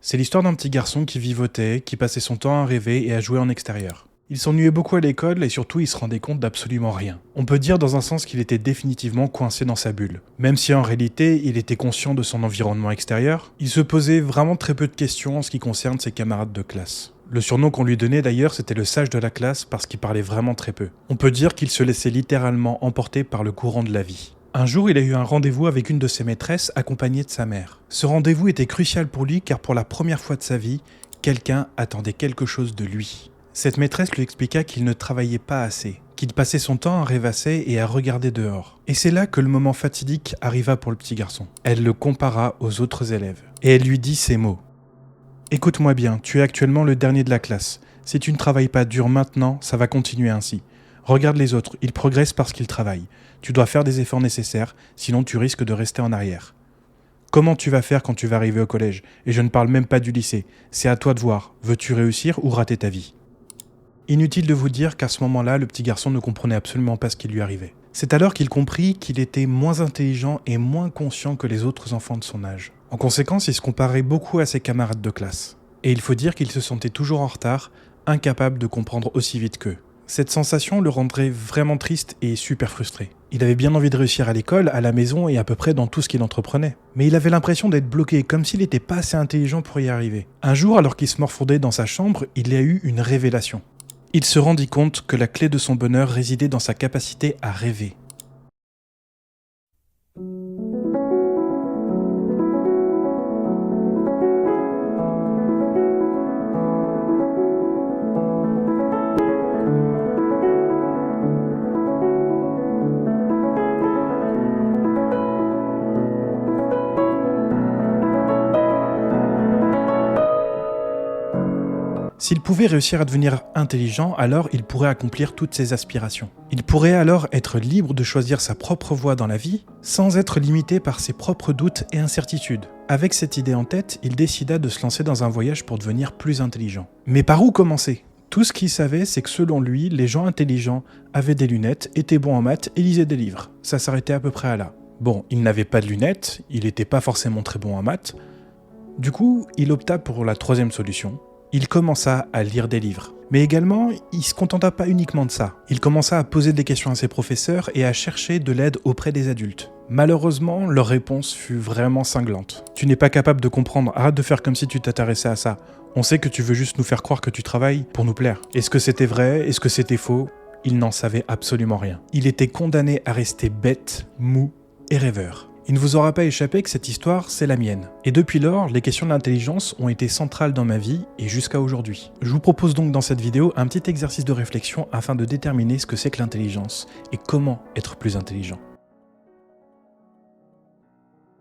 C'est l'histoire d'un petit garçon qui vivotait, qui passait son temps à rêver et à jouer en extérieur. Il s'ennuyait beaucoup à l'école et surtout il se rendait compte d'absolument rien. On peut dire dans un sens qu'il était définitivement coincé dans sa bulle. Même si en réalité il était conscient de son environnement extérieur, il se posait vraiment très peu de questions en ce qui concerne ses camarades de classe. Le surnom qu'on lui donnait d'ailleurs, c'était le sage de la classe parce qu'il parlait vraiment très peu. On peut dire qu'il se laissait littéralement emporter par le courant de la vie. Un jour, il a eu un rendez-vous avec une de ses maîtresses accompagnée de sa mère. Ce rendez-vous était crucial pour lui car pour la première fois de sa vie, quelqu'un attendait quelque chose de lui. Cette maîtresse lui expliqua qu'il ne travaillait pas assez, qu'il passait son temps à rêvasser et à regarder dehors. Et c'est là que le moment fatidique arriva pour le petit garçon. Elle le compara aux autres élèves. Et elle lui dit ces mots. « Écoute-moi bien, tu es actuellement le dernier de la classe. Si tu ne travailles pas dur maintenant, ça va continuer ainsi. Regarde les autres, ils progressent parce qu'ils travaillent. Tu dois faire des efforts nécessaires, sinon tu risques de rester en arrière. Comment tu vas faire quand tu vas arriver au collège? Et je ne parle même pas du lycée. C'est à toi de voir. Veux-tu réussir ou rater ta vie ?» Inutile de vous dire qu'à ce moment-là, le petit garçon ne comprenait absolument pas ce qui lui arrivait. C'est alors qu'il comprit qu'il était moins intelligent et moins conscient que les autres enfants de son âge. En conséquence, il se comparait beaucoup à ses camarades de classe. Et il faut dire qu'il se sentait toujours en retard, incapable de comprendre aussi vite qu'eux. Cette sensation le rendrait vraiment triste et super frustré. Il avait bien envie de réussir à l'école, à la maison et à peu près dans tout ce qu'il entreprenait. Mais il avait l'impression d'être bloqué, comme s'il n'était pas assez intelligent pour y arriver. Un jour, alors qu'il se morfondait dans sa chambre, il a eu une révélation. Il se rendit compte que la clé de son bonheur résidait dans sa capacité à rêver. S'il pouvait réussir à devenir intelligent, alors il pourrait accomplir toutes ses aspirations. Il pourrait alors être libre de choisir sa propre voie dans la vie, sans être limité par ses propres doutes et incertitudes. Avec cette idée en tête, il décida de se lancer dans un voyage pour devenir plus intelligent. Mais par où commencer ? Tout ce qu'il savait, c'est que selon lui, les gens intelligents avaient des lunettes, étaient bons en maths et lisaient des livres. Ça s'arrêtait à peu près à là. Bon, il n'avait pas de lunettes, il n'était pas forcément très bon en maths. Du coup, il opta pour la troisième solution. Il commença à lire des livres. Mais également, il ne se contenta pas uniquement de ça. Il commença à poser des questions à ses professeurs et à chercher de l'aide auprès des adultes. Malheureusement, leur réponse fut vraiment cinglante. « Tu n'es pas capable de comprendre, arrête de faire comme si tu t'intéressais à ça. On sait que tu veux juste nous faire croire que tu travailles pour nous plaire. » Est-ce que c'était vrai? Est-ce que c'était faux? Il n'en savait absolument rien. Il était condamné à rester bête, mou et rêveur. Il ne vous aura pas échappé que cette histoire, c'est la mienne. Et depuis lors, les questions de l'intelligence ont été centrales dans ma vie et jusqu'à aujourd'hui. Je vous propose donc dans cette vidéo un petit exercice de réflexion afin de déterminer ce que c'est que l'intelligence et comment être plus intelligent.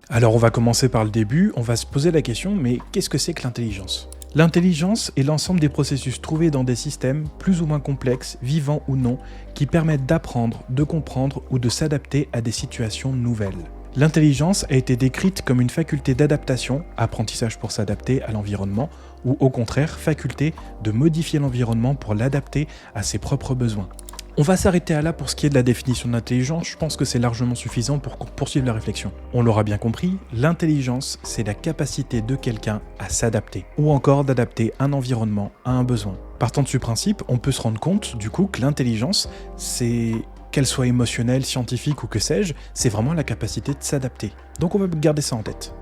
Alors on va commencer par le début, on va se poser la question, mais qu'est-ce que c'est que l'intelligence ? L'intelligence est l'ensemble des processus trouvés dans des systèmes plus ou moins complexes, vivants ou non, qui permettent d'apprendre, de comprendre ou de s'adapter à des situations nouvelles. L'intelligence a été décrite comme une faculté d'adaptation, apprentissage pour s'adapter à l'environnement, ou au contraire, faculté de modifier l'environnement pour l'adapter à ses propres besoins. On va s'arrêter à là pour ce qui est de la définition de l'intelligence, je pense que c'est largement suffisant pour poursuivre la réflexion. On l'aura bien compris, l'intelligence, c'est la capacité de quelqu'un à s'adapter, ou encore d'adapter un environnement à un besoin. Partant de ce principe, on peut se rendre compte du coup que l'intelligence, c'est... qu'elle soit émotionnelle, scientifique ou que sais-je, c'est vraiment la capacité de s'adapter. Donc on va garder ça en tête.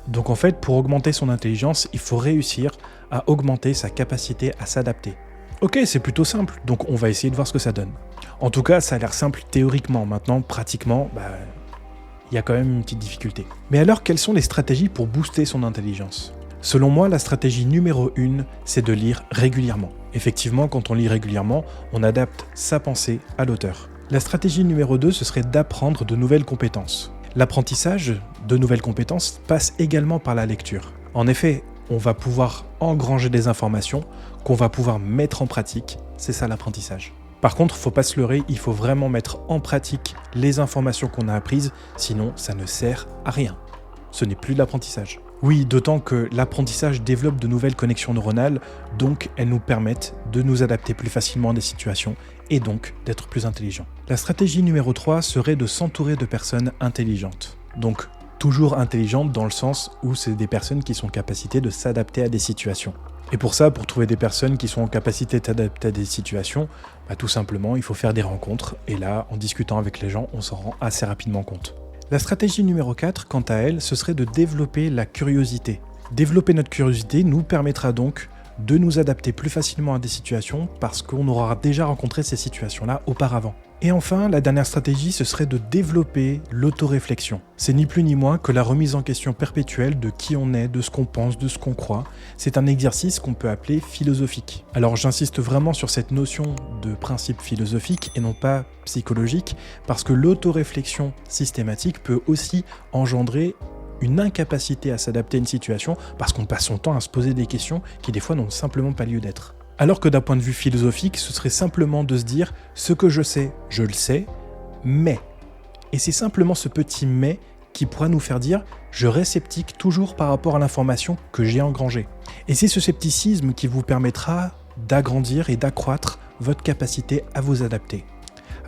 Donc en fait, pour augmenter son intelligence, il faut réussir à augmenter sa capacité à s'adapter. Ok, c'est plutôt simple, donc on va essayer de voir ce que ça donne. En tout cas, ça a l'air simple théoriquement, maintenant, pratiquement, il y a quand même une petite difficulté. Mais alors, quelles sont les stratégies pour booster son intelligence ? Selon moi, la stratégie numéro 1, c'est de lire régulièrement. Effectivement, quand on lit régulièrement, on adapte sa pensée à l'auteur. La stratégie numéro 2, ce serait d'apprendre de nouvelles compétences. L'apprentissage de nouvelles compétences passe également par la lecture. En effet, on va pouvoir engranger des informations qu'on va pouvoir mettre en pratique, c'est ça l'apprentissage. Par contre, faut pas se leurrer, il faut vraiment mettre en pratique les informations qu'on a apprises, sinon ça ne sert à rien. Ce n'est plus de l'apprentissage. Oui, d'autant que l'apprentissage développe de nouvelles connexions neuronales, donc elles nous permettent de nous adapter plus facilement à des situations et donc d'être plus intelligents. La stratégie numéro 3 serait de s'entourer de personnes intelligentes. Donc, toujours intelligentes dans le sens où c'est des personnes qui sont en capacité de s'adapter à des situations. Et pour ça, pour trouver des personnes qui sont en capacité de s'adapter à des situations, tout simplement, il faut faire des rencontres. Et là, en discutant avec les gens, on s'en rend assez rapidement compte. La stratégie numéro 4, quant à elle, ce serait de développer la curiosité. Développer notre curiosité nous permettra donc de nous adapter plus facilement à des situations parce qu'on aura déjà rencontré ces situations-là auparavant. Et enfin, la dernière stratégie, ce serait de développer l'autoréflexion. C'est ni plus ni moins que la remise en question perpétuelle de qui on est, de ce qu'on pense, de ce qu'on croit. C'est un exercice qu'on peut appeler philosophique. Alors j'insiste vraiment sur cette notion de principe philosophique et non pas psychologique, parce que l'autoréflexion systématique peut aussi engendrer une incapacité à s'adapter à une situation parce qu'on passe son temps à se poser des questions qui des fois n'ont simplement pas lieu d'être. Alors que d'un point de vue philosophique, ce serait simplement de se dire « ce que je sais, je le sais, mais ». Et c'est simplement ce petit « mais » qui pourra nous faire dire « je reste sceptique toujours par rapport à l'information que j'ai engrangée ». Et c'est ce scepticisme qui vous permettra d'agrandir et d'accroître votre capacité à vous adapter.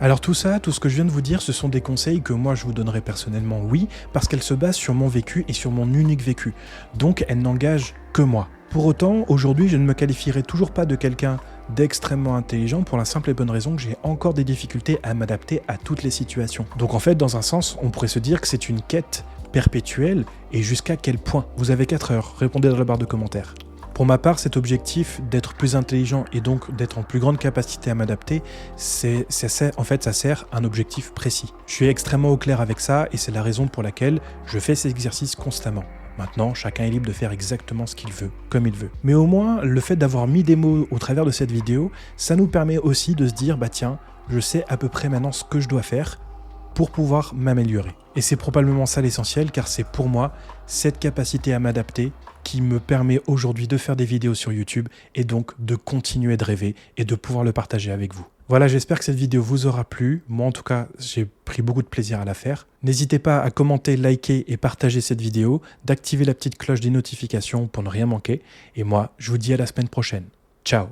Alors tout ça, tout ce que je viens de vous dire, ce sont des conseils que moi je vous donnerai personnellement, oui, parce qu'elles se basent sur mon vécu et sur mon unique vécu. Donc elles n'engagent que moi. Pour autant, aujourd'hui, je ne me qualifierai toujours pas de quelqu'un d'extrêmement intelligent pour la simple et bonne raison que j'ai encore des difficultés à m'adapter à toutes les situations. Donc en fait, dans un sens, on pourrait se dire que c'est une quête perpétuelle et jusqu'à quel point? Vous avez 4 heures, répondez dans la barre de commentaires. Pour ma part, cet objectif d'être plus intelligent et donc d'être en plus grande capacité à m'adapter, ça sert un objectif précis. Je suis extrêmement au clair avec ça et c'est la raison pour laquelle je fais ces exercices constamment. Maintenant, chacun est libre de faire exactement ce qu'il veut, comme il veut. Mais au moins, le fait d'avoir mis des mots au travers de cette vidéo, ça nous permet aussi de se dire, tiens, je sais à peu près maintenant ce que je dois faire pour pouvoir m'améliorer. Et c'est probablement ça l'essentiel, car c'est pour moi cette capacité à m'adapter qui me permet aujourd'hui de faire des vidéos sur YouTube et donc de continuer de rêver et de pouvoir le partager avec vous. Voilà, j'espère que cette vidéo vous aura plu. Moi, en tout cas, j'ai pris beaucoup de plaisir à la faire. N'hésitez pas à commenter, liker et partager cette vidéo, d'activer la petite cloche des notifications pour ne rien manquer. Et moi, je vous dis à la semaine prochaine. Ciao!